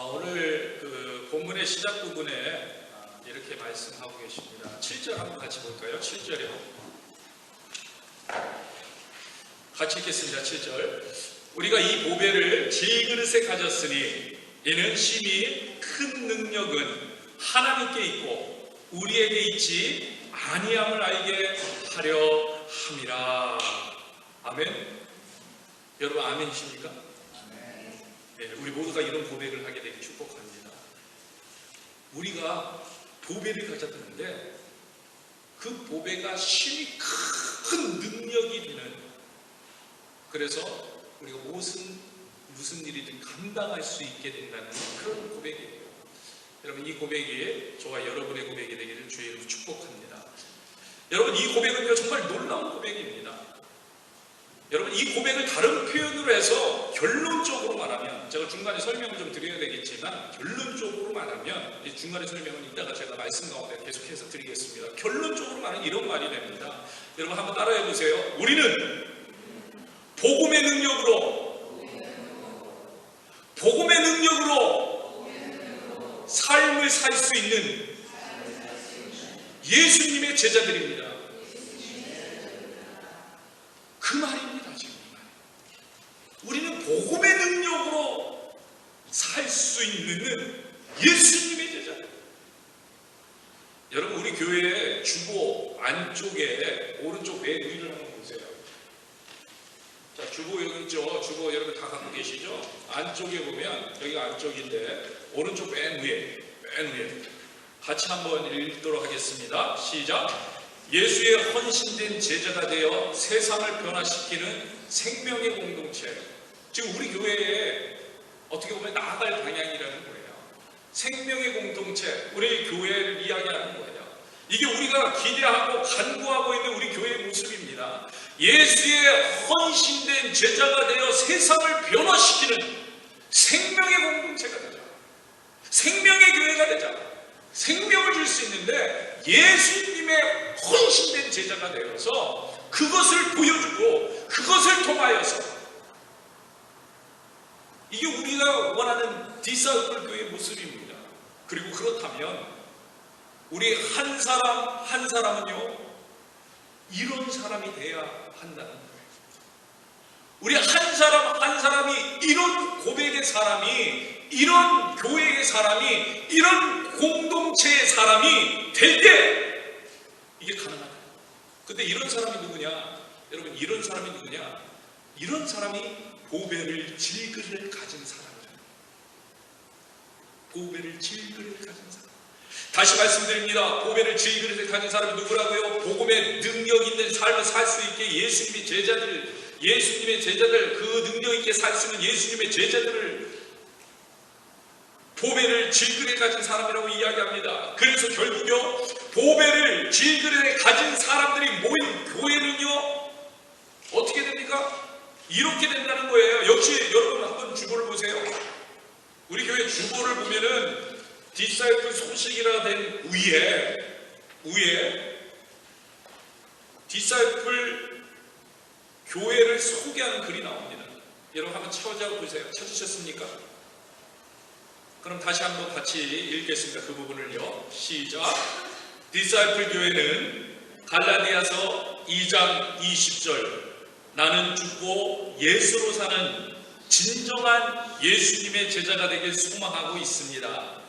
오늘 그 본문의 시작 부분에 이렇게 말씀하고 계십니다. 7절 한번 같이 볼까요? 7절이요. 같이 읽겠습니다. 7절. 우리가 이 보배를 질그릇에 가졌으니 이는 심히 큰 능력은 하나님께 있고 우리에게 있지 아니함을 알게 하려 함이라. 아멘. 여러분 아멘이십니까? 네, 우리 모두가 이런 고백을 하게 되기 축복합니다. 우리가 보배를 가졌는데 그 보배가 심히 큰 능력이 되는, 그래서 우리가 무슨 일이든 감당할 수 있게 된다는 그런 고백이에요. 여러분 이 고백이 저와 여러분의 고백이 되기를 주의 이름으로 축복합니다. 여러분 이 고백은요 정말 놀라운 고백입니다. 여러분 이 고백을 다른 표현으로 해서 결론적으로 말하면, 제가 중간에 설명을 좀 드려야 되겠지만 결론적으로 말하면, 이 중간에 설명은 이따가 제가 말씀 가운데 계속해서 드리겠습니다. 결론적으로 말하면 이런 말이 됩니다. 여러분 한번 따라해 보세요. 우리는 복음의 능력으로 삶을 살 수 있는 예수님의 제자들입니다. 그 말입니다. 지금 우리는 복음의 능력으로 살 수 있는 예수님의 제자들. 여러분 우리 교회의 주보 안쪽에 오른쪽 맨 위를 한번 보세요. 자, 주보 여기 있죠. 주보 여러분 다 갖고 계시죠? 안쪽에 보면 여기가 안쪽인데 오른쪽 맨 위에 같이 한번 읽도록 하겠습니다. 시작. 예수의 헌신된 제자가 되어 세상을 변화시키는 생명의 공동체. 지금 우리 교회에 어떻게 보면 나아갈 방향이라는 거예요. 생명의 공동체, 우리 교회를 이야기하는 거예요. 이게 우리가 기대하고 간구하고 있는 우리 교회의 모습입니다. 예수의 헌신된 제자가 되어 세상을 변화시키는 생명의 공동체가 되자. 생명의 교회가 되자. 생명을 줄 수 있는데 예수님의 헌신된 제자가 되어서 그것을 보여주고 그것을 통하여서, 이게 우리가 원하는 디사이플 교회의 모습입니다. 그리고 그렇다면 우리 한 사람 한 사람은요 이런 사람이 돼야 한다는 거예요. 우리 한 사람 한 사람이 이런 고백의 사람이, 이런 교회의 사람이, 이런 공동체의 사람이 될 때 이게 가능하다. 근데 이런 사람이 누구냐? 여러분 이런 사람이 누구냐? 이런 사람이 보배를 질그릇을 가진 사람이에요. 보배를 질그릇을 가진 사람. 다시 말씀드립니다. 보배를 질그릇을 가진 사람이 누구라고요? 복음의 능력 있는 삶을 살 수 있게 예수님의 제자들, 그 능력 있게 살 수 있는 예수님의 제자들을 보배를 질그릇에 가진 사람이라고 이야기합니다. 그래서 결국요 보배를 질그릇에 가진 사람들이 모인 교회는요 어떻게 됩니까? 이렇게 된다는 거예요. 역시 여러분 한번 주보를 보세요. 우리 교회 주보를 보면은 디사이플 소식이라 된 위에 디사이플 교회를 소개하는 글이 나옵니다. 여러분 한번 찾아보세요. 찾으셨습니까? 그럼 다시 한번 같이 읽겠습니다. 그 부분을요. 시작. 디사이플 교회는 갈라디아서 2장 20절 나는 죽고 예수로 사는 진정한 예수님의 제자가 되길 소망하고 있습니다.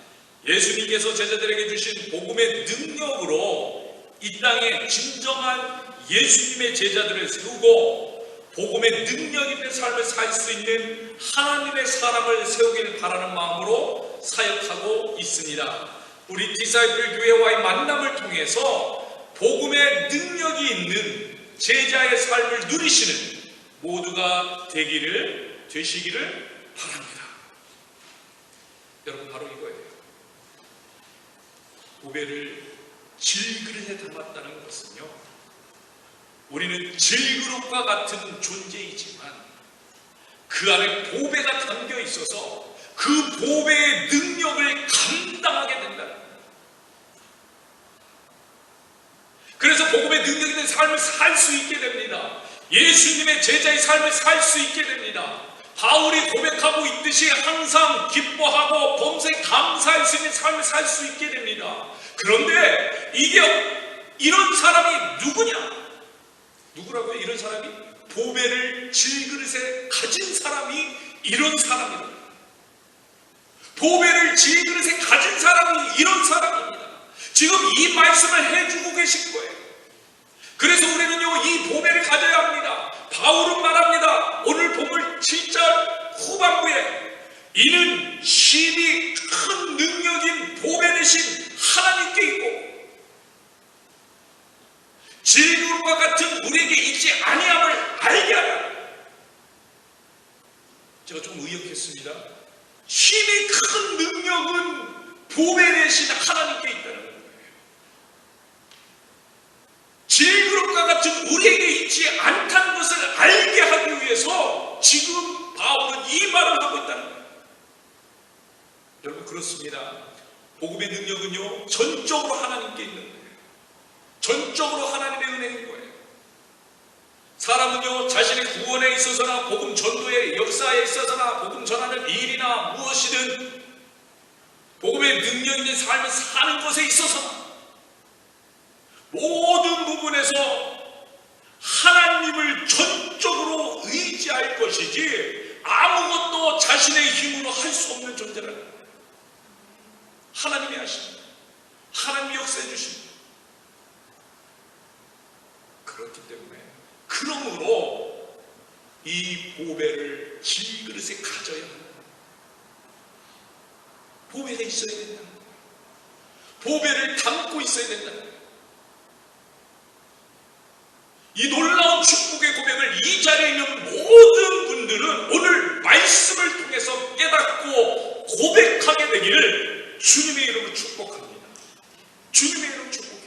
예수님께서 제자들에게 주신 복음의 능력으로 이 땅에 진정한 예수님의 제자들을 세우고 복음의 능력 있는 삶을 살 수 있는 하나님의 사람을 세우길 바라는 마음으로 사역하고 있습니다. 우리 디사이플 교회와의 만남을 통해서 복음의 능력이 있는 제자의 삶을 누리시는 모두가 되시기를 바랍니다. 여러분 바로 이거예요. 보배를 질그릇에 담았다는 것은요, 우리는 질그릇과 같은 존재이지만 그 안에 보배가 담겨 있어서 그 보배의 능력을 감당하게 된다는 거예요. 그래서 복음의 능력 있는 삶을 살 수 있게 됩니다. 예수님의 제자의 삶을 살 수 있게 됩니다. 바울이 고백하고 있듯이 항상 기뻐하고 범사에 감사할 수 있는 삶을 살 수 있게 됩니다. 그런데 이런 사람이 누구냐? 누구라고요? 이런 사람이 보배를 질그릇에 가진 사람이 이런 사람입니다. 보배를 질그릇에 가진 사람이 이런 사람입니다. 지금 이 말씀을 해주고 계신 거예요. 그래서 우리는요, 이 보배를 가져야 합니다. 바울은 말합니다. 오늘 본문 7절 후반부에 이는 심히 큰 능력인 보배 대신 하나님께 있고 질그릇과 같은 우리에게 있지 아니함을 알게 하라. 제가 좀 의역했습니다. 힘이 큰 능력은 보배 대신 하나님께 있다는 거예요. 질그릇과 같은 우리에게 있지 않다는 것을 알게 하기 위해서 지금 바울은 이 말을 하고 있다는 거예요. 여러분, 그렇습니다. 복음의 능력은요, 전적으로 하나님께 있는 거예요. 전적으로 하나님의 은혜인 거예요. 사람은요, 자신의 구원에 있어서나 복음 전도의 역사에 있어서나 복음 전하는 일이나 무엇이든 복음의 능력 있는 삶을 사는 것에 있어서나 모든 부분에서 하나님을 전적으로 의지할 것이지 아무것도 자신의 힘으로 할 수 없는 존재라는 거예요. 하나님이 하십니다. 하나님이 역사해 주십니다. 그렇기 때문에 그러므로 이 보배를 질그릇에 가져야 합니다. 보배가 있어야 된다. 보배를 담고 있어야 된다. 이 놀라운 축복의 고백을 이 자리에 있는 모든 분들은 오늘 말씀을 통해서 깨닫고 고백하게 되기를 주님의 이름으로 축복합니다. 주님의 이름으로 축복해요.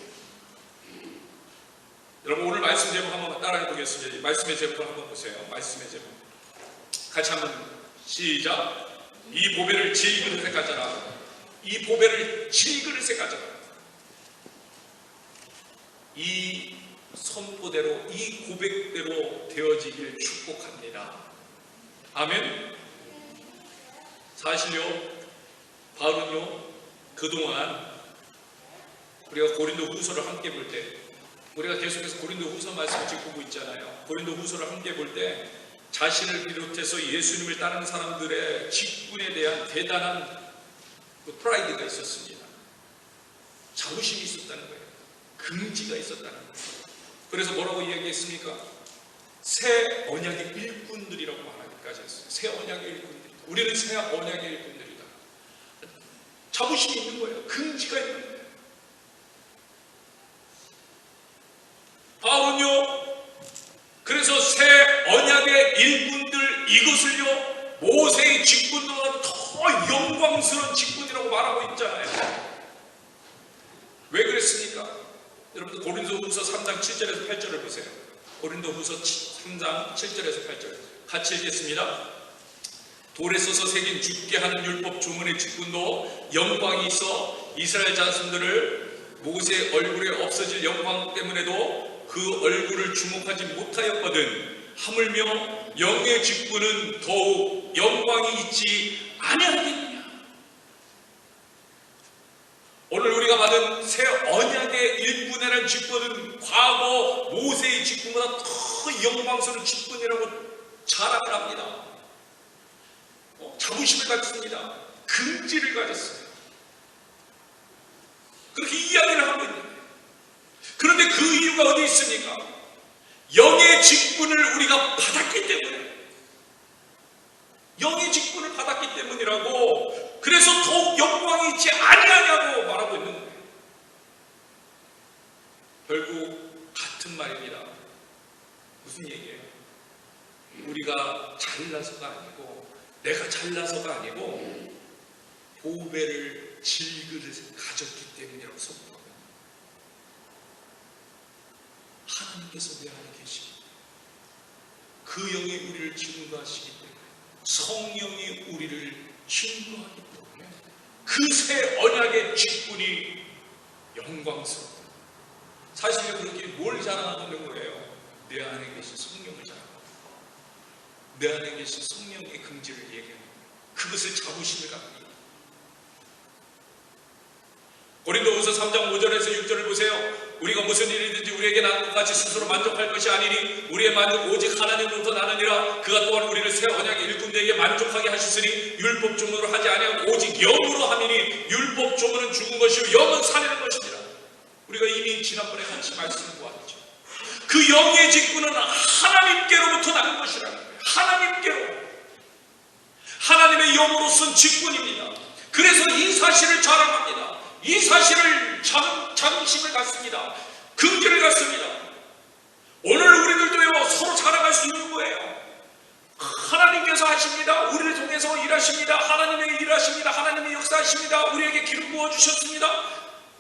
여러분, 오늘 말씀 제목 한번 따라해 보겠습니다. 말씀의 제목을 한번 보세요. 말씀의 제목 같이 한번 시작. 이 보배를 질그릇에 가져라. 이 보배를 질그릇에 가져라. 이 선포대로, 이 고백대로 되어지길 축복합니다. 아멘. 사실요, 바울은요, 그동안 우리가 고린도 후서를 함께 볼 때, 우리가 계속해서 고린도 후서 말씀을 지금 보고 있잖아요. 고린도 후서를 함께 볼 때 자신을 비롯해서 예수님을 따르는 사람들의 직분에 대한 대단한 그 프라이드가 있었습니다. 자부심이 있었다는 거예요. 긍지가 있었다는 거예요. 그래서 뭐라고 이야기했습니까? 새 언약의 일꾼들이라고 말하기까지 했어요. 새 언약의 일꾼들. 우리는 새 언약의 일꾼들이다. 자부심이 있는 거예요. 긍지가 있는 거예요. 바울은요, 그래서 새 언약의 일꾼들, 이것을요, 모세의 직분보다 더 영광스러운 직분이라고 말하고 있잖아요. 왜 그랬습니까? 여러분들 고린도후서 3장 7절에서 8절을 보세요. 고린도후서 3장 7절에서 8절 같이 읽겠습니다. 돌에 써서 새긴 죽게 하는 율법 조문의 직분도 영광이 있어 이스라엘 자손들을 모세의 얼굴에 없어질 영광 때문에도 그 얼굴을 주목하지 못하였거든 하물며 영의 직분은 더욱 영광이 있지 아니하겠느냐. 오늘 우리가 받은 새 언약의 일꾼이라는 직분은 과거 모세의 직분보다 더 영광스러운 직분이라고 자랑을 합니다. 자부심을 가졌습니다. 긍지를 가졌어요. 그렇게 이야기를 하고 있는 거예요. 그런데 그 이유가 어디 있습니까? 영의 직분을 우리가 받았기 때문에, 영의 직분을 받았기 때문이라고, 그래서 더욱 영광이 있지 아니하냐고 말하고 있는 거예요. 결국 같은 말입니다. 무슨 얘기예요? 우리가 잘나서가 아니고, 내가 잘나서가 아니고 보배를 질그릇에 가졌기 때문이라고 선포합니다. 하나님께서 내 안에 계십니다. 그 영이 우리를 증거하시기 때문에, 성령이 우리를 증거하기 때문에 그 새 언약의 직분이 영광스럽다. 사실 그렇게 뭘 자랑하고 있는 거예요? 내 안에 계신 성령을 자랑하고. 내 안에 계신 성령의 긍지를 얘기합니다. 그것을 자부심을 갖습니다. 고린도후서 3장 5절에서 6절을 보세요. 우리가 무슨 일이든지 우리에게 난 것 같이 스스로 만족할 것이 아니니 우리의 만족 오직 하나님으로부터 나느니라. 그가 또한 우리를 새 언약의 일꾼들에게 만족하게 하셨으니 율법 조문으로 하지 아니하고 오직 영으로 함이니 율법 조문은 죽은 것이요 영은 살리는 것이니라. 우리가 이미 지난번에 같이 말씀을 보았죠. 그 영의 직분은 하나님께로부터 나는 것이라는 거예요. 하나님께로. 하나님의 영으로 쓴 직분입니다. 그래서 이 사실을 자랑합니다. 이 사실을 자긍심을 갖습니다. 긍지를 갖습니다. 오늘 우리들도요 서로 자랑할 수 있는 거예요. 하나님께서 하십니다. 우리를 통해서 일하십니다. 하나님의 일하십니다. 하나님의 역사하십니다. 우리에게 기름 부어주셨습니다.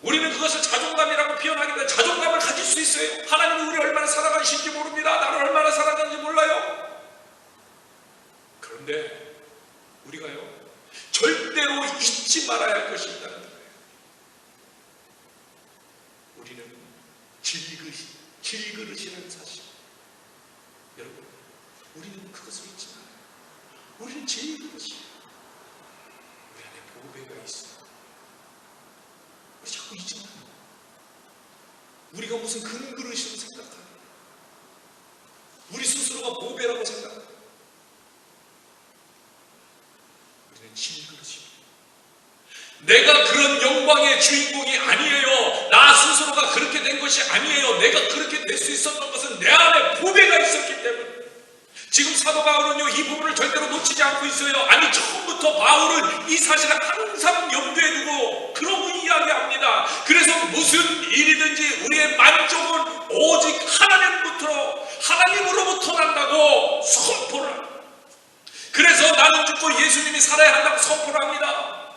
우리는 그것을 자존감이라고 표현하기보다 자존감을 가질 수 있어요. 하나님이 우리를 얼마나 사랑하시는지 모릅니다. 나를 얼마나 사랑하는지 몰라요. 그런데 우리가요 절대로 잊지 말아야 할 것이 있다는 거예요. 우리는 질그릇이라는 사실. 여러분, 우리는 그것을 잊지 말아요. 우리는 질그릇이에요. 우리 안에 보배가 있어요. 우리 자꾸 잊지 말아요. 우리가 무슨 금그릇이라고 생각하고 우리 스스로가 보배라고 생각하고 우리는 질그릇입니다. 내가 그런 영광의 주인공이 아니에요. 나 스스로가 그렇게 된 것이 아니에요. 내가 그렇게 될 수 있었던 것은 내 안에 보배가 있었기 때문에. 지금 사도 바울은요 이 부분을 절대로 놓치지 않고 있어요. 아니 처음부터 바울은 이 사실을 항상 염두에 두고 그러고 이야기합니다. 그래서 무슨 일이든지 우리의 만족은 오직 하나님으로부터 난다고 선포를 합니다. 그래서 나는 죽고 예수님이 살아야 한다고 선포를 합니다.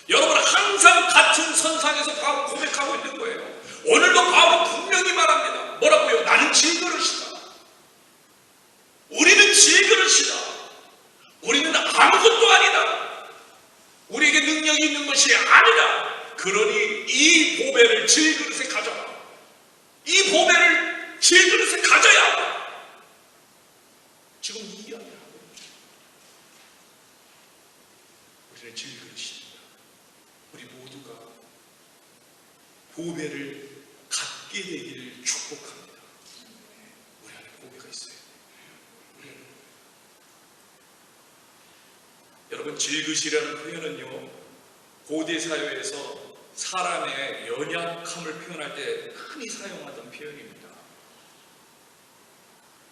여러분 항상 같은 선상에서 바울은 고백하고 있는 거예요. 오늘도 바울은 분명히 말합니다. 뭐라고요? 나는 질그릇이다. 우리는 질그릇이다. 우리는 아무것도 아니다. 우리에게 능력이 있는 것이 아니다. 그러니 이 보배를 질그릇에 가져라. 이 보배를 질그릇에 가져야 한다. 지금 이 이야기를 하고 있습니다. 우리는 질그릇입니다. 우리 모두가 보배를 갖게 되기를 축복합니다. 우리 안에 보배가 있어요. 여러분 질그릇이라는 표현은요 고대 사회에서 사람의 연약함을 표현할 때 흔히 사용하던 표현입니다.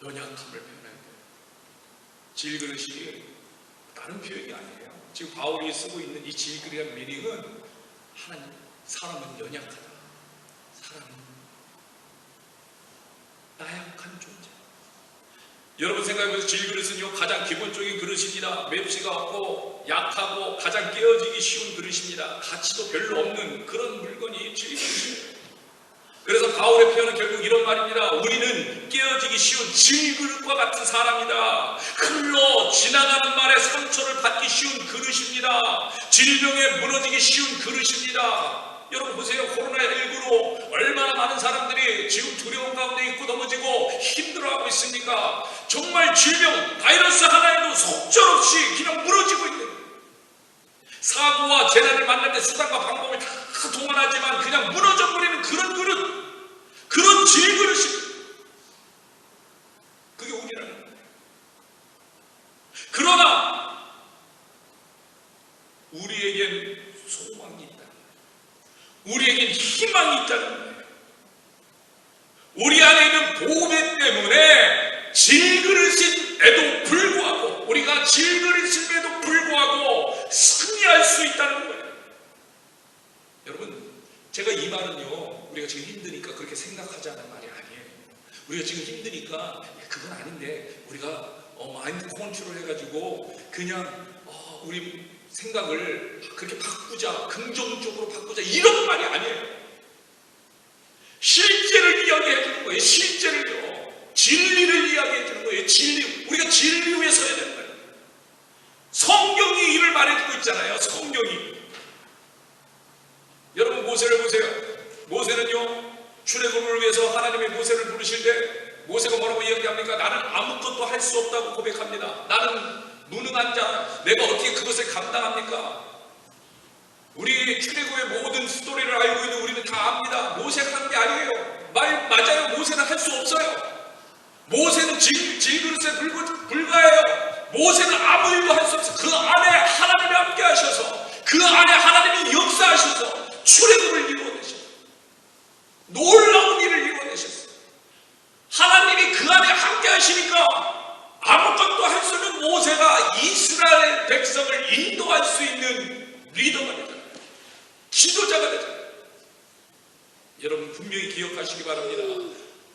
연약함을 표현할 때 질그릇이 다른 표현이 아니에요. 지금 바울이 쓰고 있는 이 질그릇이라는 미닝은 하나님, 사람은 연약하다. 사람은 나약한 존재. 여러분 생각해보세요. 질그릇은요 가장 기본적인 그릇입니다. 맵시가 없고 약하고 가장 깨어지기 쉬운 그릇입니다. 가치도 별로 없는 그런 물건이 질그릇이에요. 그래서 바울의 표현은 결국 이런 말입니다. 우리는 깨어지기 쉬운 질그릇과 같은 사람이다. 흘러 지나가는 말에 상처를 받기 쉬운 그릇입니다. 질병에 무너지기 쉬운 그릇입니다. 여러분 보세요. 코로나19로 얼마나 많은 사람들이 지금 두려움 가운데 있고 넘어지고 힘들어하고 있습니까? 정말 질병, 바이러스 하나에도 속절없이 그냥 무너지고 있는 거예요. 사고와 재난을 만날 때 수단과 방법을 다 동원하지만 그냥 무너져버리는 그런 그릇, 그런 질그릇입니다. 그게 우리라는 거예요. 그러나 우리에겐 소망이 있다. 우리에겐 희망이 있다는 거예요. 우리 안에 있는 보배 때문에 질그릇임에도 불구하고 우리가 질그릇임에도 불구하고 승리할 수 있다는 거예요. 여러분 제가 이 말은요 우리가 지금 힘드니까 그렇게 생각하자는 말이 아니에요. 우리가 지금 힘드니까 그건 아닌데 우리가 마인드 컨트롤 해가지고 그냥 우리 생각을 그렇게 바꾸자, 긍정적으로 바꾸자 이런 말이 아니에요. 실제를 이야기해 주는 거예요. 실제를요. 진리를 이야기해 주는 거예요. 진리. 우리가 진리 위에 서야 되는 거예요. 성경이 이를 말해주고 있잖아요. 성경이. 여러분 모세를 보세요. 모세는요 출애굽을 위해서 하나님의 모세를 부르실 때 모세가 뭐라고 이야기합니까? 나는 아무것도 할 수 없다고 고백합니다. 나는 무능한 자, 내가 어떻게 그것을 감당합니까? 우리 출애굽의 모든 스토리를 알고 있는 우리는 다 압니다. 모세가 한 게 아니에요. 맞아요. 모세는 할 수 없어요. 모세는 질그릇에 불과해요. 모세는 아무 일도 할 수 없어요. 그 안에 하나님이 함께 하셔서, 그 안에 하나님이 역사하셔서 출애굽을 이루어내셨어요. 놀라운 일을 이루어내셨어요. 하나님이 그 안에 함께 하시니까 아무것도 할 수 없는 모세가 이스라엘 백성을 인도할 수 있는 리더가 되잖아요. 지도자가 되잖아요. 여러분 분명히 기억하시기 바랍니다.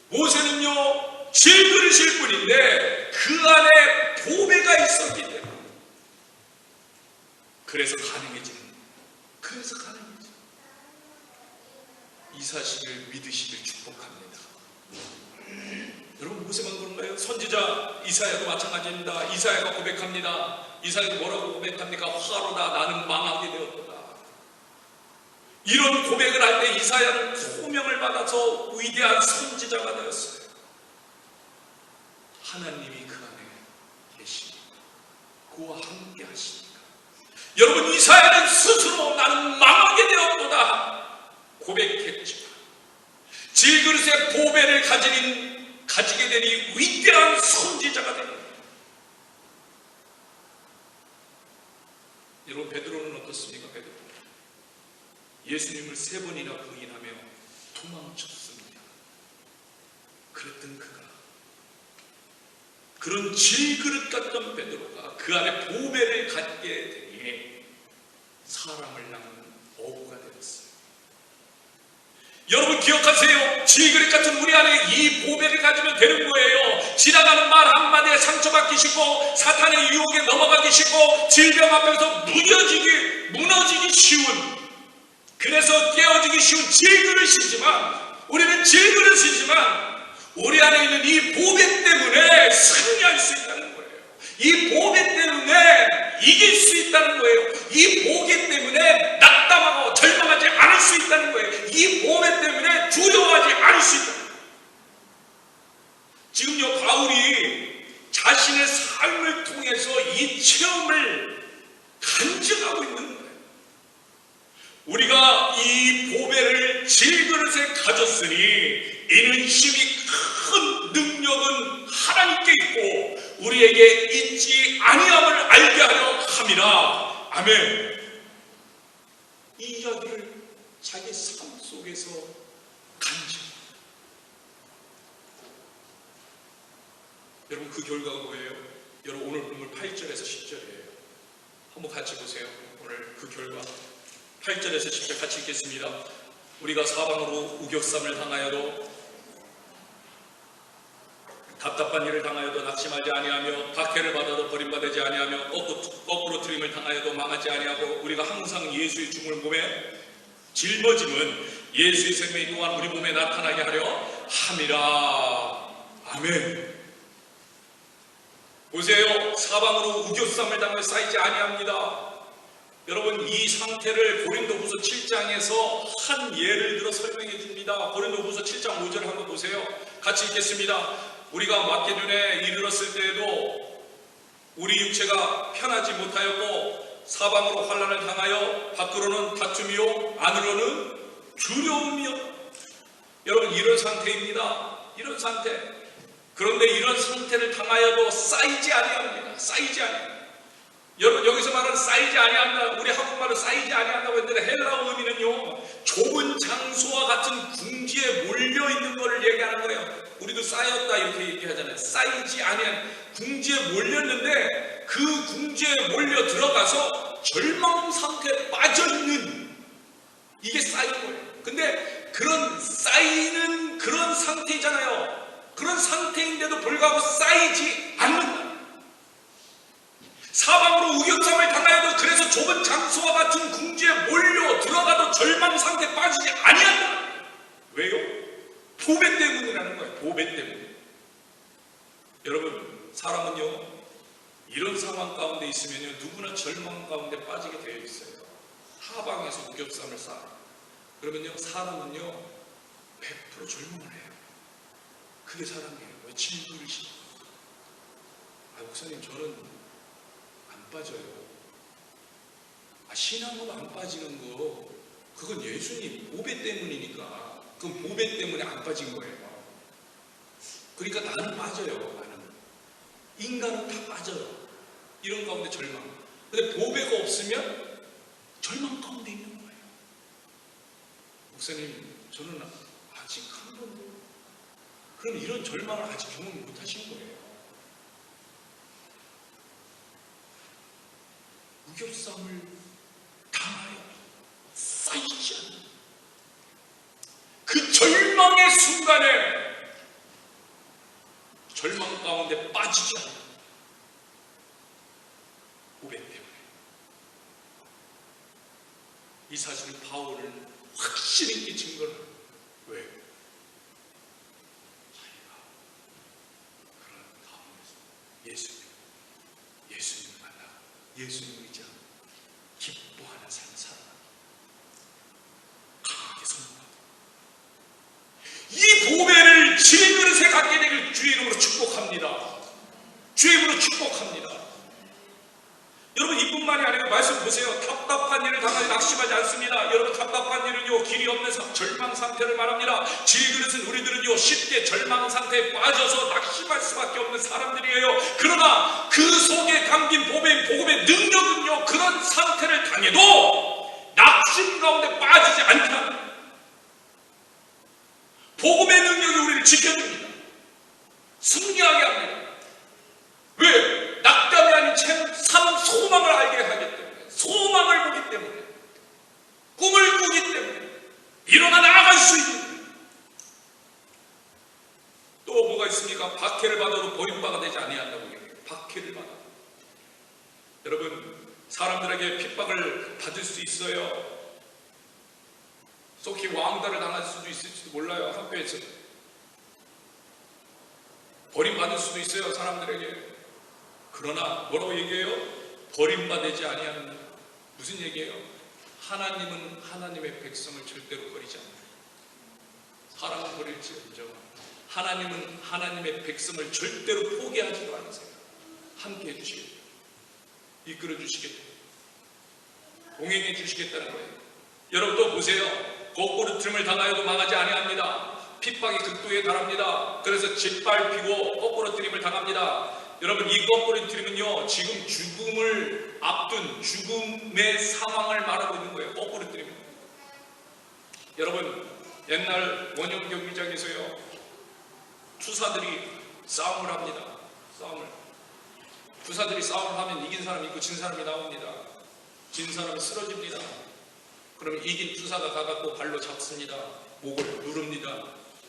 모세는요 질그릇일 뿐인데 그 안에 보배가 있었기 때문에 그래서 가능해지는, 이 사실을 믿으시길 축복합니다. 여러분 모세만 그런가요? 선지자 이사야도 마찬가지입니다. 이사야가 고백합니다. 이사야가 뭐라고 고백합니까? 화로다 나는 망하게 되었도다. 이런 고백을 할 때 이사야는 소명을 받아서 위대한 선지자가 되었어요. 하나님이 그 안에 계시니까, 그와 함께 하시니까. 여러분 이사야는 스스로 나는 망하게 되었도다 고백했지만 질그릇의 보배를 가지게 되니 위대한 선지자가 됩니다. 여러분 베드로는 어떻습니까? 베드로 예수님을 3번이나 부인하며 도망쳤습니다. 그랬던 그가, 그런 질그릇 같던 베드로가 그 안에 보배를 갖게 되니 사람을 낳는 어부가 되었어요. 여러분 기억하세요. 질그릇 같은 우리 안에 이 보배를 가지면 되는 거예요. 지나가는 말 한마디에 상처받기 쉽고 사탄의 유혹에 넘어가기 쉽고 질병 앞에서 무너지기 쉬운, 그래서 깨어지기 쉬운 질그릇이지만, 우리는 질그릇이지만 우리 안에 있는 이 보배 때문에 승리할 수 있다는 거예요. 이 보배 때문에 이길 수 있다는 거예요. 이 보배 때문에 낙담하고 절망하지 않을 수 있다는 거예요. 이 보배 때문에 두려워하지 않을 수 있다는 거예요. 지금요 바울이 자신의 삶을 통해서 이 체험을 간증하고 있는 거예요. 우리가 이 보배를 질그릇에 가졌으니 이는 힘이 큰 능력은 하나님께 있고 우리에게 있지 아니함을 알게 하려 함이라. 아멘. 이 이야기를 자기 삶 속에서 간증합니다. 여러분 그 결과가 뭐예요? 여러분 오늘 본문 8절에서 10절이에요. 한번 같이 보세요. 오늘 그 결과 8절에서 10절 같이 읽겠습니다. 우리가 사방으로 우격삼을 당하여도 답답한 일을 당하여도 낙심하지 아니하며 박해를 받아도 버림받지 아니하며 거꾸로 트림을 당하여도 망하지 아니하고 우리가 항상 예수의 죽음을 몸에 짊어짐은 예수의 생명이 또한 우리 몸에 나타나게 하려 함이라. 아멘. 보세요. 사방으로 우겨쌈을 당하여 쌓이지 아니합니다. 여러분 이 상태를 고린도후서 7장에서 한 예를 들어 설명해 줍니다. 고린도후서 7장 5절을 한번 보세요. 같이 읽겠습니다. 우리가 마케도냐에 이르렀을 때에도 우리 육체가 편하지 못하였고 사방으로 환난을 당하여 밖으로는 다툼이요 안으로는 두려움이요. 여러분 이런 상태입니다. 이런 상태. 그런데 이런 상태를 당하여도 쌓이지 아니합니다. 쌓이지 아니합니다. 여러분 여기서 말하는 쌓이지 아니한다, 우리 한국말로 쌓이지 아니한다고 했는데 헬라어 의미는요 좁은 장소와 같은 궁지에 몰려있는 것을 얘기하는 거예요. 우리도 쌓였다 이렇게 얘기하잖아요. 쌓이지 아니한 궁지에 몰렸는데 그 궁지에 몰려 들어가서 절망 상태에 빠져있는, 이게 쌓인 거예요. 근데 그런 쌓이는 그런 상태잖아요. 그런 상태인데도 불구하고 쌓이지 않는다. 사방으로 우격삼을 당하여도 그래서 좁은 장소와 같은 궁지에 몰려 들어가도 절망 상태에 빠지지 아니한다. 왜요? 보배 때문이라는 거예요. 보배 때문에. 여러분 사람은요 이런 상황 가운데 있으면요 누구나 절망 가운데 빠지게 되어 있어요. 하방에서 우격삼을 쌓아요. 그러면요 사람은요 100% 절망을 해요. 그게 사랑이에요. 왜 질그릇이? 목사님 저는 안 빠져요. 신앙은 안 빠지는 거 그건 예수님 보배 때문이니까. 그건 보배 때문에 안 빠진 거예요. 그러니까 나는 빠져요. 나는 인간은 다 빠져요. 이런 가운데 절망. 근데 보배가 없으면 절망 가운데 있는 거예요. 목사님 저는 아직 한 번도. 그럼 이런 절망을 아직 경험 못 하신 거예요. 우겨쌈을 당하여 쌓이지 않는 그 절망의 순간에 절망 가운데 빠지지 않는 보배 때문에 이 사실을 바울을 확실히 끼친 걸 왜? 자기가 그런 가운데서 예수님을 만나 예수님을 의지하고 기뻐하는 삶을 살아라. 강하게 선포하고 이 보배를 질그릇에 갖게 되길 주의 이름으로 축복합니다. 주의 이름으로 축복합니다. 여러분 이뿐만이 아니라 말씀 보세요. 답답한 일을 당하여 낙심하지 않습니다. 여러분 답답한 일은요 길이 없는 절망 상태를 말합니다. 질그릇은 우리들은요 쉽게 절망 상태에 빠져서 낙심할 수밖에 없는 사람들이에요. 그러나 그 속에 담긴 복음의 능력은요 그런 상태를 당해도 낙심 가운데 빠지지 않다. 복음의 능력이 우리를 지켜줍니다. 승리하게 합니다. 왜? 낙담이 아닌 참 소망을 알게 하기 때문에, 소망을 보기 때문에, 꿈을 꾸기 때문에 일어나 나아갈 수 있는. 또 뭐가 있습니까? 박해를 받아도 버림받아 되지 아니한다고 얘기해요. 박해를 받아. 여러분 사람들에게 핍박을 받을 수 있어요. 속히 왕따를 당할 수도 있을지도 몰라요. 학교에서 버림받을 수도 있어요. 사람들에게. 그러나 뭐라고 얘기해요? 버림받지 아니하는. 무슨 얘기예요? 하나님은 하나님의 백성을 절대로 버리지 않아요. 사람은 버릴지언정 하나님은 하나님의 백성을 절대로 포기하지도 않으세요. 함께 해주시겠다. 이끌어 주시겠다. 동행해 주시겠다는 거예요. 여러분 또 보세요. 거꾸로 틈을 당하여도 망하지 아니합니다. 핍박이 극도에 달합니다. 그래서 짓밟히고 거꾸로 트림을 당합니다. 여러분 이 거꾸로 트림은요 지금 죽음을 앞둔 죽음의 상황을 말하고 있는 거예요. 거꾸로 트림. 여러분 옛날 원형 경기장에서요 투사들이 싸움을 합니다. 투사들이 싸움을 하면 이긴 사람이 있고 진 사람이 나옵니다. 진 사람이 쓰러집니다. 그러면 이긴 투사가 가갖고 발로 잡습니다. 목을 누릅니다.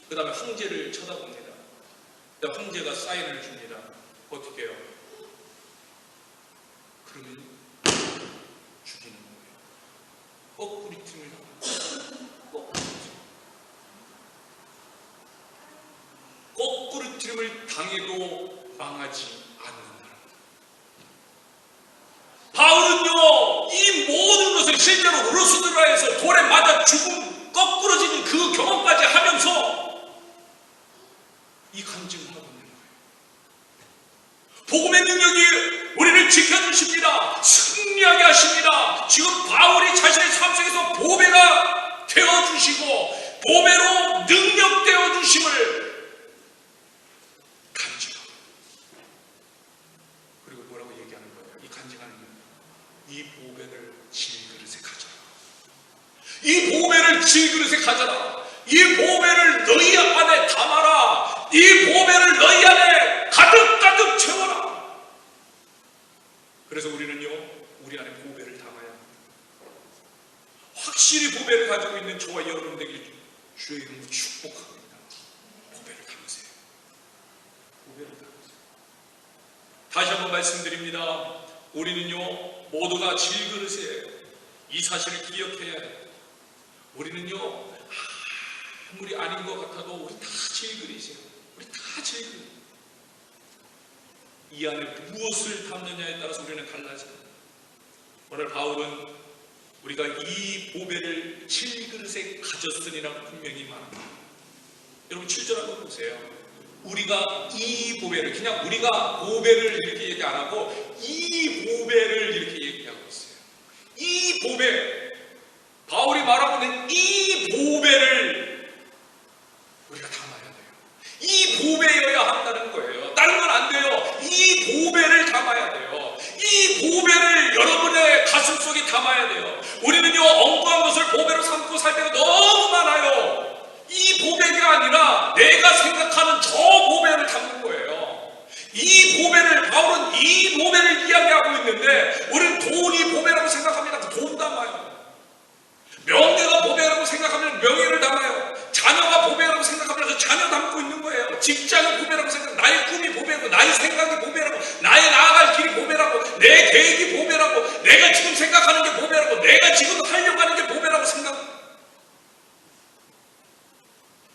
그 다음에 황제를 쳐다봅니다. 황제가 사인을 줍니다. 어떻게 해요? 그러면 죽이는 거예요. 거꾸리 틈을 거꾸리 틈을 당해도 망하지 않는다. 바울은요 이 모든 것을 실제로 루스드라에서 돌에 맞아 죽음 거꾸러지는 그 경험까지 하면서 이 간증을 하고 있는 거예요. 복음의 능력이 우리를 지켜주십니다. 승리하게 하십니다. 지금 바울이 자신의 삶 속에서 보배가 되어주시고 보배로 능력되어 주심을 간증하고 그리고 뭐라고 얘기하는 거예요? 이 간증하는 거예요. 이 보배를 질그릇에 가져라. 이 보배를 질그릇에 가져라. 이 보배를 너희 안에 담아라. 이 보배를 너희 안에 가득가득 채워라. 그래서 우리는요 우리 안에 보배를 담아야 합니다. 확실히 보배를 가지고 있는 저와 여러분 되길 주의 이름으로 축복합니다. 보배를 담으세요. 보배를 담으세요. 다시 한번 말씀드립니다. 우리는요 모두가 질그릇이에요. 이 사실을 기억해야 해요. 우리는요 아무리 아닌 것 같아도 우리 다 질그릇이에요. 우리 다 질그릇. 이 안에 무엇을 담느냐에 따라서 우리는 달라져요. 오늘 바울은 우리가 이 보배를 질그릇에 가졌으니라고 분명히 말합니다. 여러분 7절 한번 보세요. 우리가 이 보배를, 그냥 우리가 보배를 이렇게 얘기 안 하고 이 보배를 이렇게 얘기하고 있어요. 이 보배, 바울이 말하고 있는 이 보배를 우리가 담아야 돼요. 이 보배여야 한다는 거예요. 다른 건 안 돼요. 이 보배를 담아야 돼요. 이 보배를 여러분의 가슴 속에 담아야 돼요. 우리는요, 엉뚱한 것을 보배로 삼고 살 때가 너무 많아요. 이 보배가 아니라 내가 생각하는 저 보배를 담는 거예요. 이 보배를, 바울은 이 보배를 이야기하고 있는데 우리는 돈이 보배라고 생각합니다. 돈 담아요. 명예가 보배라고 생각하면 명예를 담아요. 자녀가 보배라고 생각하면서 자녀 담고 있는 거예요. 직장이 보배라고 생각하면 나의 꿈이 보배고, 나의 생각이 보배라고, 나의 나아갈 길이 보배라고, 내 계획이 보배라고, 내가 지금 생각하는 게 보배라고, 내가 지금 하려고 하는 게 보배라고 생각합니다.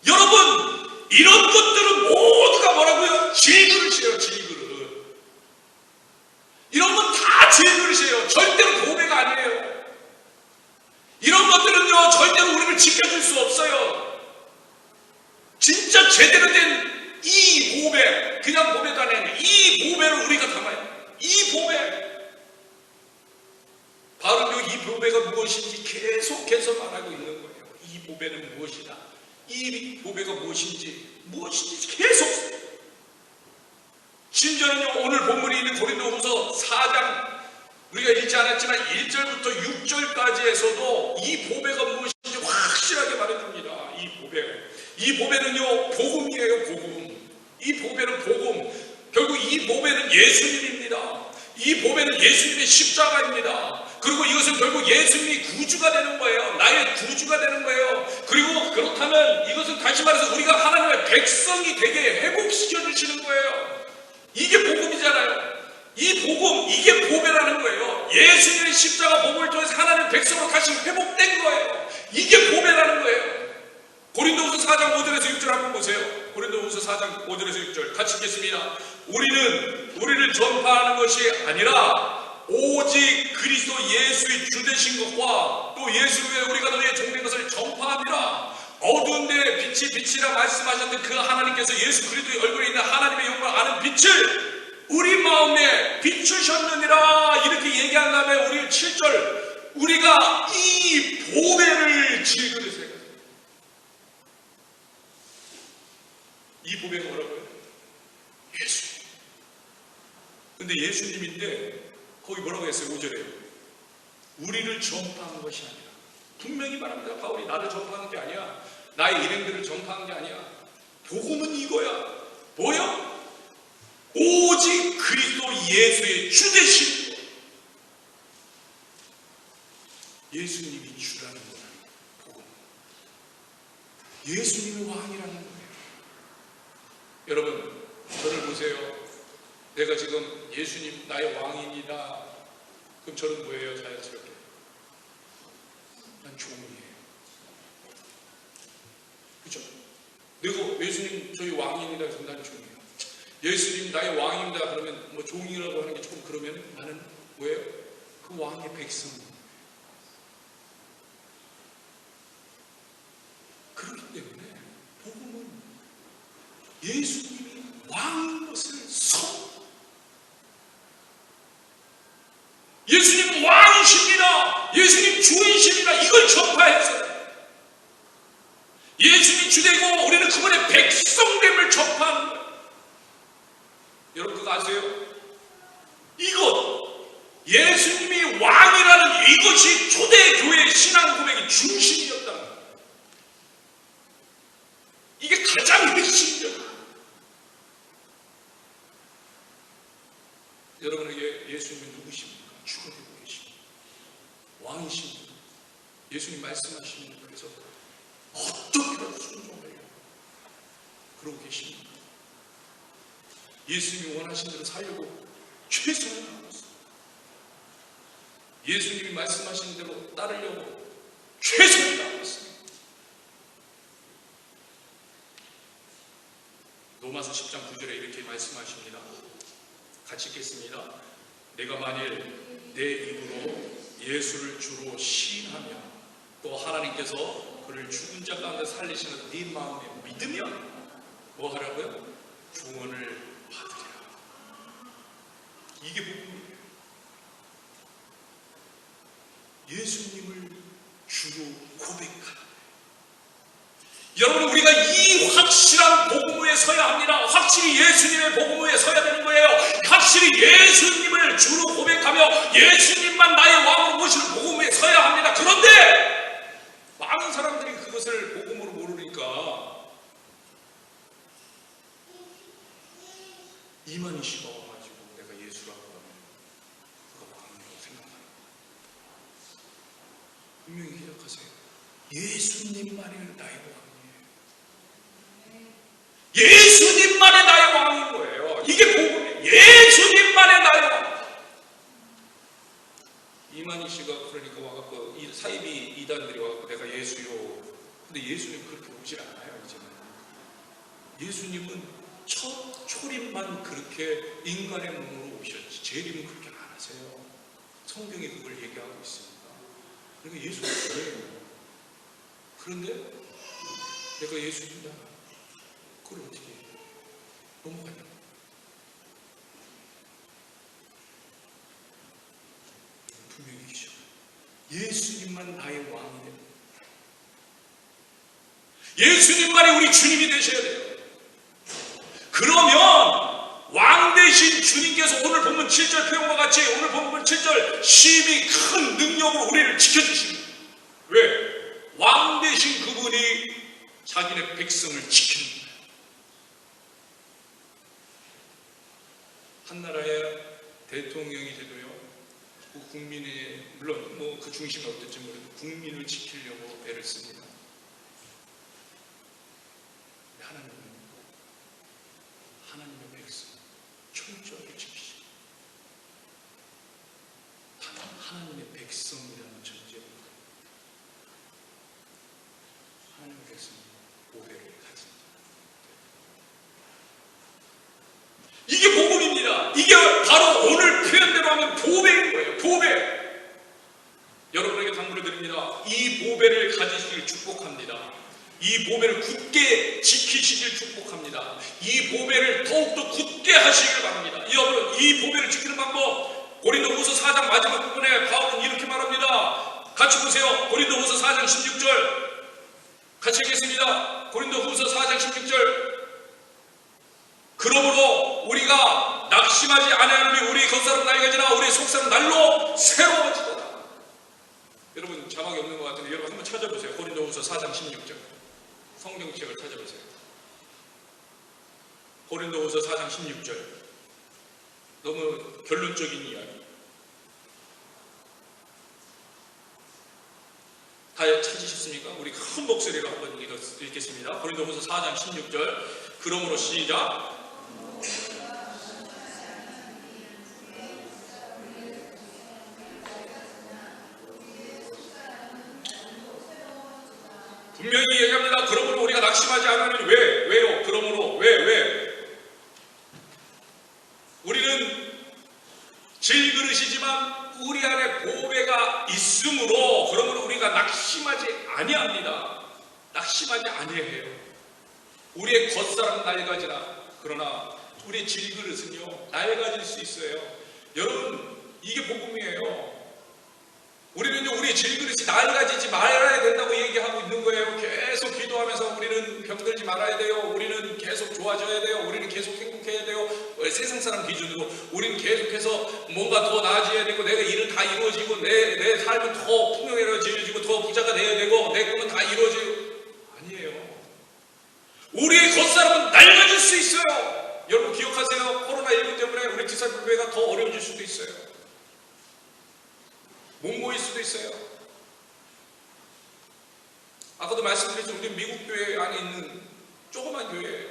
여러분, 이런 것들은 모두가 뭐라고요? 질그릇이에요. 질그릇. 이런 건 다 질그릇이에요. 절대로 보배가 아니에요. 이런 것들은요, 절대로 우리를 지켜줄 수 없어요. 진짜 제대로 된 이 보배, 그냥 보배도 아니에요. 이 보배를 우리가 담아야 돼요. 이 보배. 바로 이 보배가 무엇인지 계속해서 말하고 있는 거예요. 이 보배는 무엇이다. 이 보배가 무엇인지 계속. 심지어는요, 오늘 본문이 있는 고린도후서 4장, 우리가 읽지 않았지만 1절부터 6절까지에서도 이 보배가 무엇인지 확실하게 말해줍니다. 이 보배는요, 복음이에요. 복음. 이 보배는 복음. 결국 이 보배는 예수님입니다. 이 보배는 예수님의 십자가입니다. 그리고 이것은 결국 예수님이 구주가 되는 거예요. 나의 구주가 되는 거예요. 그리고 그렇다면 이것은 다시 말해서 우리가 하나님의 백성이 되게 회복시켜 주시는 거예요. 이게 복음이잖아요. 이 복음, 이게 보배라는 거예요. 예수님의 십자가 복음을 통해서 하나님의 백성으로 다시 회복된 거예요. 이게 보배라는 거예요. 고린도후서 4장 5절에서 6절 한번 보세요. 고린도후서 4장 5절에서 6절 같이 읽겠습니다. 우리를 전파하는 것이 아니라 오직 그리스도 예수의 주 되신 것과 또 예수를 위해 우리가 너희의 종된 것을 전파함이라. 어두운 데에 빛이 빛이라 말씀하셨던 그 하나님께서 예수 그리스도의 얼굴에 있는 하나님의 영광을 아는 빛을 우리 마음에 비추셨느니라. 이렇게 얘기한 다음에 우리 7절, 우리가 이 보배를 질그릇에, 이 보배가 뭐라고요? 예수님. 근데 예수님인데 거기 뭐라고 했어요? 5절에 우리를 전파한 것이 아니라, 분명히 말합니다. 바울이 나를 전파하는 게 아니야. 나의 일행들을 전파한 게 아니야. 복음은 이거야. 뭐야? 오직 그리스도 예수의 주 되신 것. 예수님이 주라는 거야. 복음. 예수님이 왕이라는 거예요. 여러분, 저를 보세요. 내가 지금 예수님 나의 왕이니다. 그럼 저는 뭐예요? 자연스럽게 난 종이에요. 그렇죠? 내가 예수님 저희 왕입니다. 그럼 난 종이에요. 예수님 나의 왕입니다. 그러면 뭐 종이라고 하는 게 조금 그러면 나는 뭐예요? 그 왕의 백성. 그렇기 때문에 복음은 예수님이 왕인 것을 예수님 왕이십니다. 예수님 주이십니다. 이걸 전파했어요. 예수님이 주되고 우리는 그분의 백성됨을 전파하는 거예요. 여러분 그거 아세요? 이것, 예수님이 왕이라는 이것이 초대교회의 신앙 고백의 중심이었다는 거예요. 이게 가장 핵심이죠. 여러분에게 예수님은 누구십니까? 주가 되고 계십니다. 왕이십니다. 예수님 말씀하시는 그래서 어떻게라도 순종해요. 그러고 계십니다. 예수님이 원하신 대로 살려고 최선을 다했어요. 예수님이 말씀하신 대로 따르려고 최선을 다했습니다. 로마서 10장 9절에 이렇게 말씀하십니다. 같이 읽겠습니다. 내가 만일 내 입으로 예수를 주로 시인하며 또 하나님께서 그를 죽은 자 가운데 살리시는 네 마음에 믿으면 뭐 하라고요? 구원을 받으리라. 이게 복음이에요. 예수님을 주로 고백하라. 여러분, 우리가 이 확실한 복음에 서야 합니다. 확실히 예수님의 복음에 서야 되는 거예요. 확실히 예수님을 주로 고백하며 예수님만 나의 왕으로 모시는 복음에 서야 합니다. 그런데 많은 사람들이 그것을 복음으로 모르니까 이만희 씨가 와가지고 내가 예수라고 하면 그가 왕이라고 생각하는 거예요. 분명히 기억하세요. 예수님만이 나의 왕. 예수님만의 나의 왕인 거예요. 이게 복음이에요. 예수님만의 나의 왕. 이만희 씨가 그러니까 와갖고 이 사이비 이단들이 와갖고 내가 예수요. 근데 예수님 그렇게 오질 않아요. 이제는 예수님은 첫 초림만 그렇게 인간의 몸으로 오셨지 재림은 그렇게 안 하세요. 성경이 그걸 얘기하고 있습니다. 그러니까 예수는 그래요. 그런데 내가 예수님이다. 그걸 어떻게 넘어가냐? 분명히 계셔. 예수님만 나의 왕이 됩니다. 예수님만이 우리 주님이 되셔야 돼요. 그러면 왕 대신 주님께서 오늘 본문 7절 표현과 같이 오늘 본문 7절 심히 큰 능력으로 우리를 지켜주십니다. 왜? 왕 대신 그분이 자기네 백성을 지키는 거예요. 한 나라의 대통령이 돼도요, 그 국민의, 물론 뭐 그 중심이 어떨지 모르도 국민을 지키려고 애를 씁니다. 하나님의 백성 철저하게 지키시고, 단 하나님의 백성이라는 존재입니다. 하나님의 백성은 보배를 가진다. 이게 복음입니다. 이게 바로 오늘 표현대로 하면 보배인 거예요. 보배. 여러분에게 당부를 드립니다. 이 보배를 가지시길 축복합니다. 이 보배를 굳게 지키시길 축복합니다. 이 보배를 더욱더 굳게 하시길 바랍니다. 여러분, 이 보배를 지키는 방법, 고린도후서 4장 마지막 부분에 바울은 이렇게 말합니다. 같이 보세요. 고린도후서 4장 16절 같이 읽겠습니다. 고린도후서 4장 16절. 그러므로 우리가 낙심하지 아니하노니 우리 겉사람 낡아지나 우리 속사람 날로 새로워지도다. 여러분, 자막이 없는 것 같은데 여러분 한번 찾아보세요. 고린도후서 4장 16절 성경책을 찾아보세요. 고린도후서 4장 16절. 너무 결론적인 이야기. 다 찾으셨습니까? 우리 큰 목소리로 한번 읽겠습니다. 고린도후서 4장 16절. 그러므로 시작. 분명히 얘기합니다. 그러므로 우리가 낙심하지 않으니 왜요? 그러므로 왜? 우리는 질그릇이지만 우리 안에 보배가 있으므로 그러므로 우리가 낙심하지 아니합니다. 낙심하지 아니해요. 우리의 겉사람 낡아지나 그러나 우리의 질그릇은요 낡아질 수 있어요. 여러분, 이게 복음이에요. 우리는 우리의 질그릇이 낡아지지 말아야 된다고 얘기하고 있는 거예요. 계속 기도하면서 우리는 병들지 말아야 돼요. 우리는 계속 좋아져야 돼요. 우리는 계속 행복해야 돼요. 세상 사람 기준으로 우리는 계속해서 뭔가 더 나아져야 되고 내가 일은 다 이루어지고 내 삶은 더 풍요로워지고 더 부자가 돼야 되고 내 꿈은 다 이루어지고. 아니에요. 우리의 겉사람은 낡아질 수 있어요. 여러분 기억하세요. 코로나19 때문에 우리 디사이플교회가 더 어려워질 수도 있어요. 못 모일 수도 있어요. 아까도 말씀드렸지만 우리 미국 교회 안에 있는 조그만 교회예요.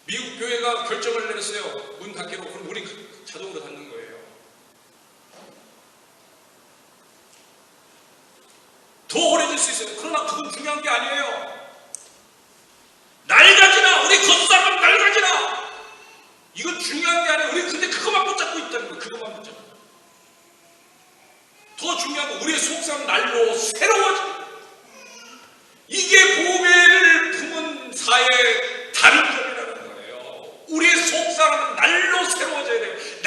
미국 교회가 결정을 내렸어요. 문 닫기로. 그럼 우리 자동으로 닫는 거예요. 더 오래질 수 있어요. 그러나 그건 중요한 게 아니에요. 낡아지나 우리 겉사람은 낡아지나 이건 중요한 게 아니에요. 우리 근데 그것만 붙잡고 있다는 거예요. 그것만 붙잡고. 더 중요한 건 우리의 속사람 날로 새로워져. 이게 보배를 품은 사회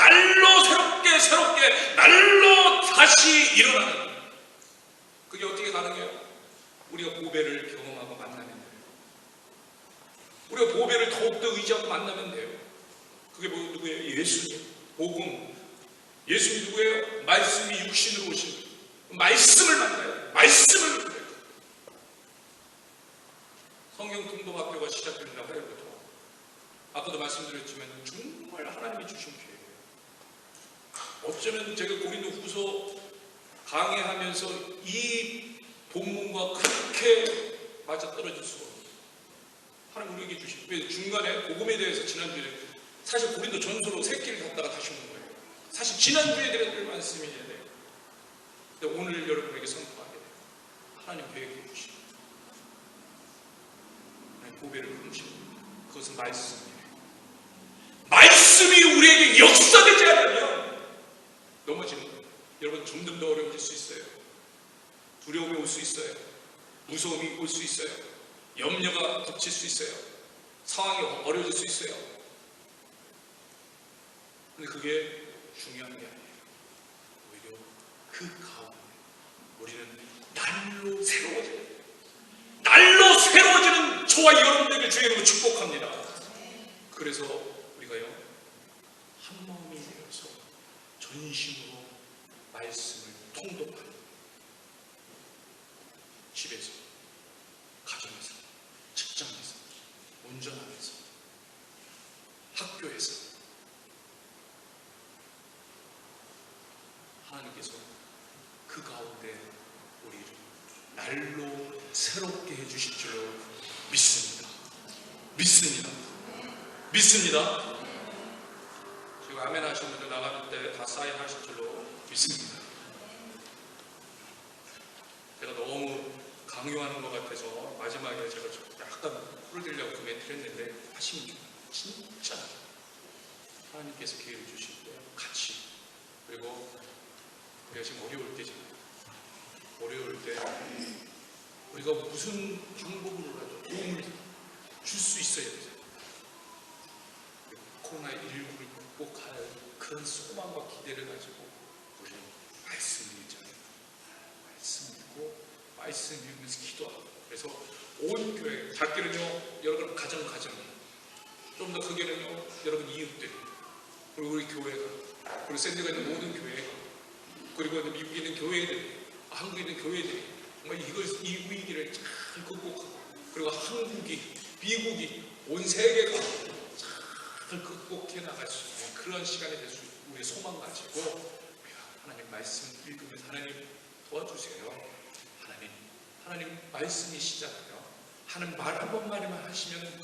날로 새롭게 날로 다시 일어나는, 그게 어떻게 가능해요? 우리가 보배를 경험하고 만나면 돼요. 우리가 보배를 더욱더 의지하고 만나면 돼요. 그게 누구예요? 예수님, 복음. 예수님이 누구예요? 말씀이 육신으로 오신 분. 말씀을 만나요. 말씀을 만나요. 성경 통독학교가 시작됩니다. 화요일부터. 아까도 말씀드렸지만 정말 하나님이 주신 기회예요. 어쩌면 제가 고린도 후서 강의하면서 이 본문과 그렇게 맞아떨어질 수가 없어요. 하나님 우리에게 주신, 왜 중간에 복음에 대해서 지난주에 사실 고린도 전서로 새끼를 갔다가 다시 오는 거예요. 사실 지난주에 드렸던 말씀이어야 돼요. 근데 오늘 여러분에게 선포하게 돼요. 하나님 계획해 주신 하나님 보배를 부르시는, 그것은 말씀이에요. 말씀이 우리에게 역사되지 않으면 넘어지는 거예요. 여러분 점점 더 어려워질 수 있어요. 두려움이 올 수 있어요. 무서움이 올 수 있어요. 염려가 덮칠 수 있어요. 상황이 어려워질 수 있어요. 근데 그게 중요한 게 아니에요. 오히려 그 가운데 우리는 날로 새로워지는 저와 여러분들에게 주의 이름으로 축복합니다. 그래서 우리가요, 한 마음이 되어서 전심으로 말씀을 통독하는, 집에서, 가정에서, 직장에서, 운전하면서, 학교에서 하나님께서 그 가운데 우리를 날로 새롭게 해주실 줄로 믿습니다. 지금 아멘 하신 분들 나가는 때 다 사인 하실 줄로 믿습니다. 제가 너무 강요하는 것 같아서 마지막에 제가 약간 풀어드리려고 그 멘트를 했는데, 하시면 좋아요. 진짜 하나님께서 기회를 주실 때 같이, 그리고 우리가 지금 어려울 때잖아요. 어려울 때 우리가 무슨 방법으로라도 도움을 줄 수 있어야 되잖아요. 코로나19를 극복할 그런 소망과 기대를 가지고 우리는 말씀을 읽잖아요. 말씀 읽고 말씀 읽으면서 기도하고, 그래서 온 교회, 작게는요 여러분 가정 좀 더 크게는요 여러분 이웃들, 그리고 우리 교회가, 그리고 샌드가 있는 모든 교회가, 그리고 미국에 있는 교회들, 한국에 있는 교회들이 정말 이 위기를 잘 극복하고, 그리고 한국이, 미국이, 온 세계가 잘 극복해 나갈 수 있는 그런 시간이 될 수 있는 우리의 소망 가지고 우리가 하나님 말씀 읽으면서, 하나님 도와주세요. 하나님 말씀이시잖아요. 하는 말 한 번만이만 하시면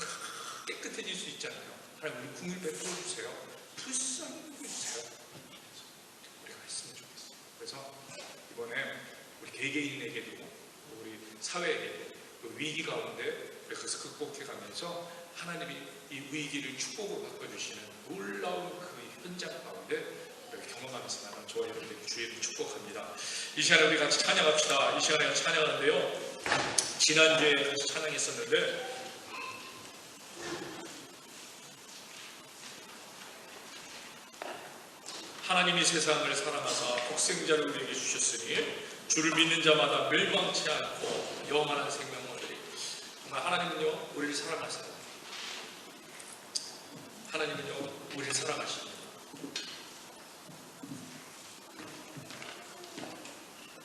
깨끗해질 수 있잖아요. 하나님 우리 궁을 베풀어 주세요. 불쌍히 여겨주세요. 우리가 했으면 좋겠어요. 그래서 이번에 우리 개개인에게도, 우리 사회에게도 그 위기 가운데 우리가 그것을 극복해가면서 하나님이 이 위기를 축복으로 바꿔주시는 놀라운 그 현장 가운데 우리가 경험하면서 나는 저와 여러분에게 주의를 축복합니다. 이 시간에 우리 같이 찬양합시다. 이 시간에 찬양하는데요, 지난주에 같이 찬양했었는데, 하나님이 세상을 사랑하사 독생자를 우리에게 주셨으니 주를 믿는 자마다 멸망치 않고 영원한 생명을 얻으리. 정말 하나님은요 우리를 사랑하세요. 하나님은요 우리를 사랑하십니다.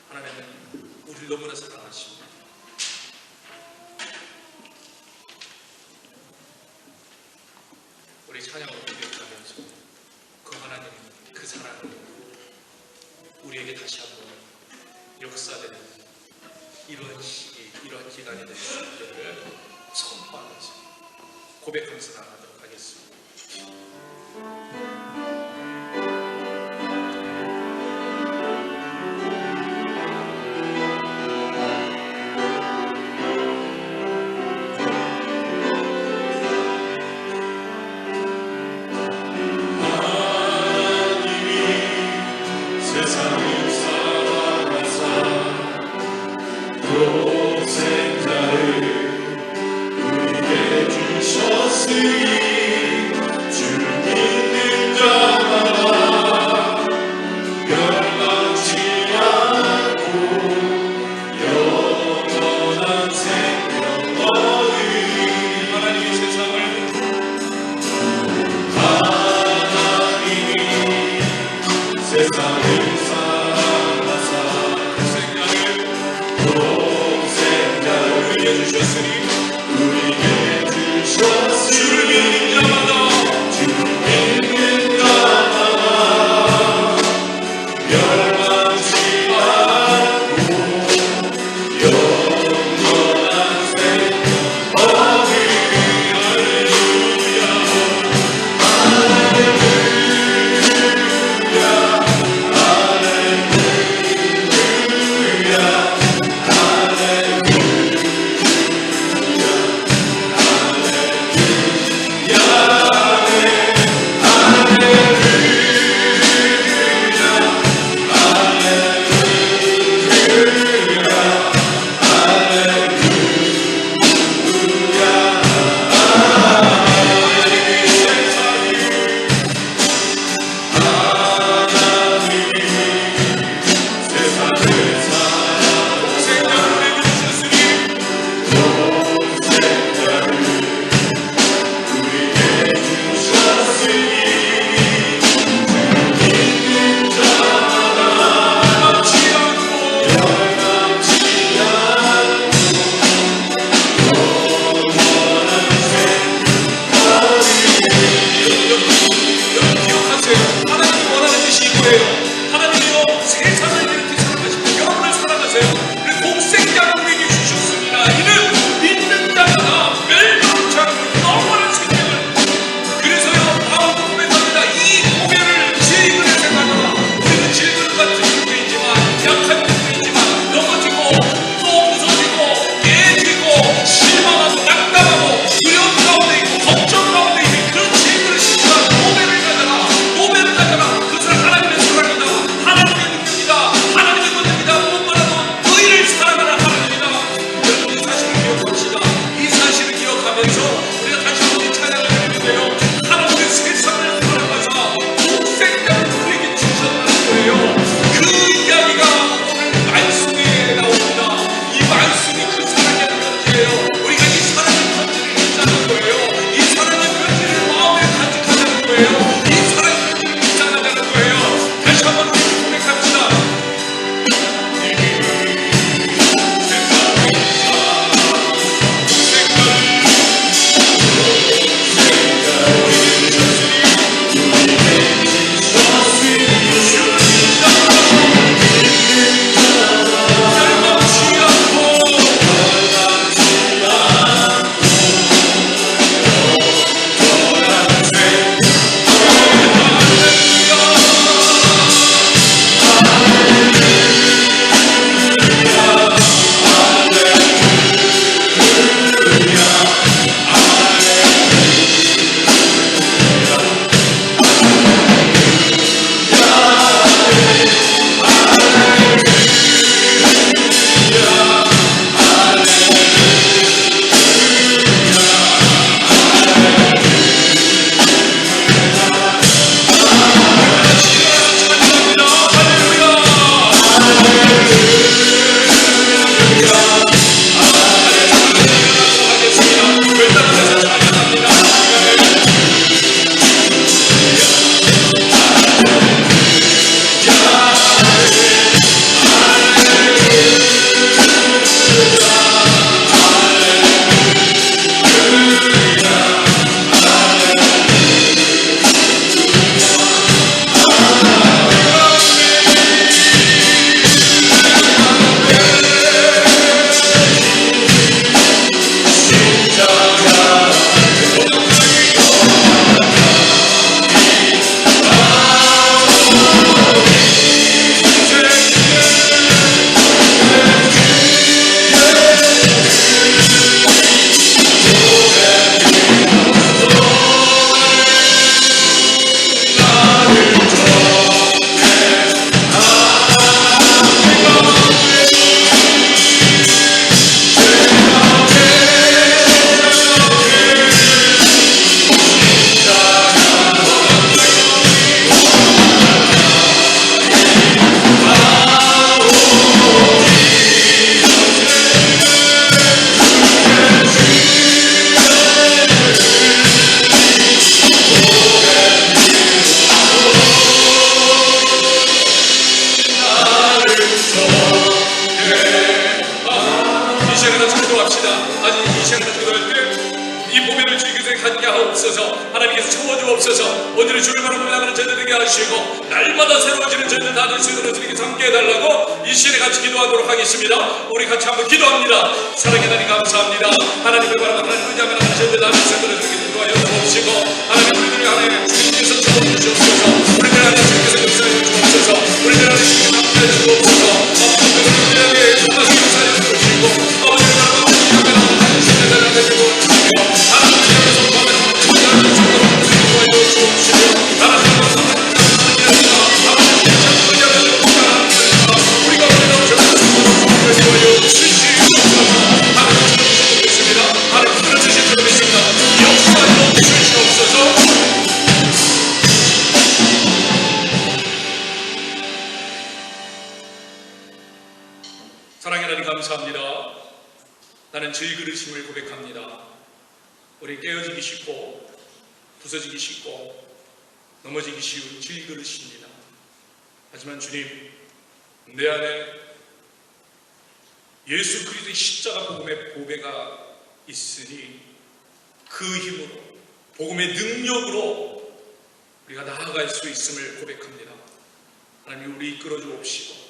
하나님은 우리를 너무나 사랑하십니다. 우리 찬양을 고백하면서 그 하나님, 그 사랑을 우리에게 다시 한번 역사되는 이런 시기, 이런 기간이 될 수 있기를 선포하면서 고백하면서 나가도록 하겠습니다. 독생자를 우리에게 주셨으니 주 믿는 자 주셨으니 우리에게 주셨으니 주를 믿는 자마다 믿는 자마다 멸망치 않고 영원한 생명 얻으리. 할렐루야 고백하게 하옵소서. 하나님께서 채워주옵소서. 오늘의 주를 바로 고백하는 저희들 되게 하시고 날마다 새로워지는 저희들 다 될 수 있도록 주님께 함께 해달라고 이 시간에 같이 기도하도록 하겠습니다. 우리 같이 한번 기도합니다. 사랑의 하나님 감사합니다. 하나님을 바라보고 하나님 의지하며 나가는 저희들 다 될 수 있도록 주님께 기도하여 주옵시고 하나님 우리들 안에 주님께서 채워주시옵소서. 우리들 안에 주님께서 역사해 주옵소서. 우리들 안에 주님께서 함께해 주옵소서. 우리들 안에 주님께서 역사해 주옵시고 아버지를 바라보고 주님께 나가는 저희들 다 될 수 있도록 사랑의 하나님 감사합니다. 나는 질그릇임을 고백합니다. 우리 깨어지기 쉽고 부서지기 쉽고 넘어지기 쉬운 질그릇입니다. 하지만 주님, 내 안에 예수 그리스도의 십자가 복음의 보배가 있으니 그 힘으로 복음의 능력으로 우리가 나아갈 수 있음을 고백합니다. 하나님 우리 이끌어 주옵시고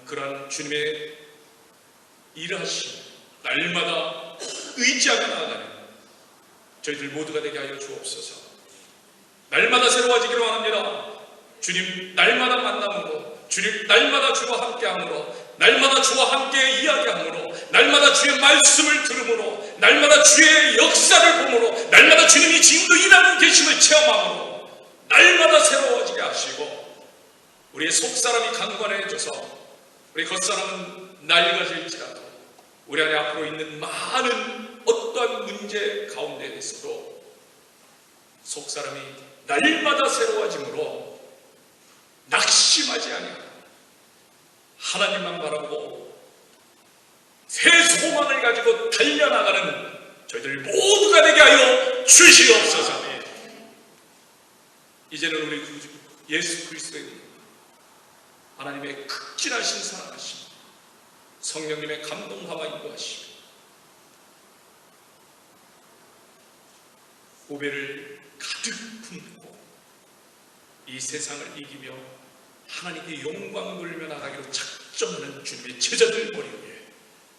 그러한 주님의 일하심 날마다 의지하며 나아가는 저희들 모두가 되게 하여 주옵소서. 날마다 새로워지기를 원합니다. 주님 날마다 만남으로, 주님 날마다 주와 함께함으로, 날마다 주와 함께 이야기함으로, 날마다 주의 말씀을 들음으로, 날마다 주의 역사를 보므로, 날마다 주님이 지금도 일하고 계심을 체험함으로 날마다 새로워지게 하시고 우리의 속사람이 강건해져서 우리 겉사람은 낡아질지라도 우리 안에 앞으로 있는 많은 어떠한 문제 가운데에서도 속사람이 날마다 새로워짐으로 낙심하지 아니하고 하나님만 바라보고 새 소망을 가지고 달려나가는 저희들 모두가 되게 하여 주시옵소서. 이제는 우리 구주 예수 그리스도의 하나님의 극진하신 사랑하심, 성령님의 감동함과 인도하심, 보배를 가득 품고 이 세상을 이기며 하나님께 영광 돌리며 나가기로 작정하는 주님의 제자들 머리 위에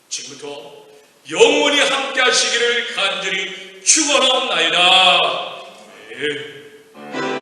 지금부터 영원히 함께 하시기를 간절히 축원하옵나이다. 네.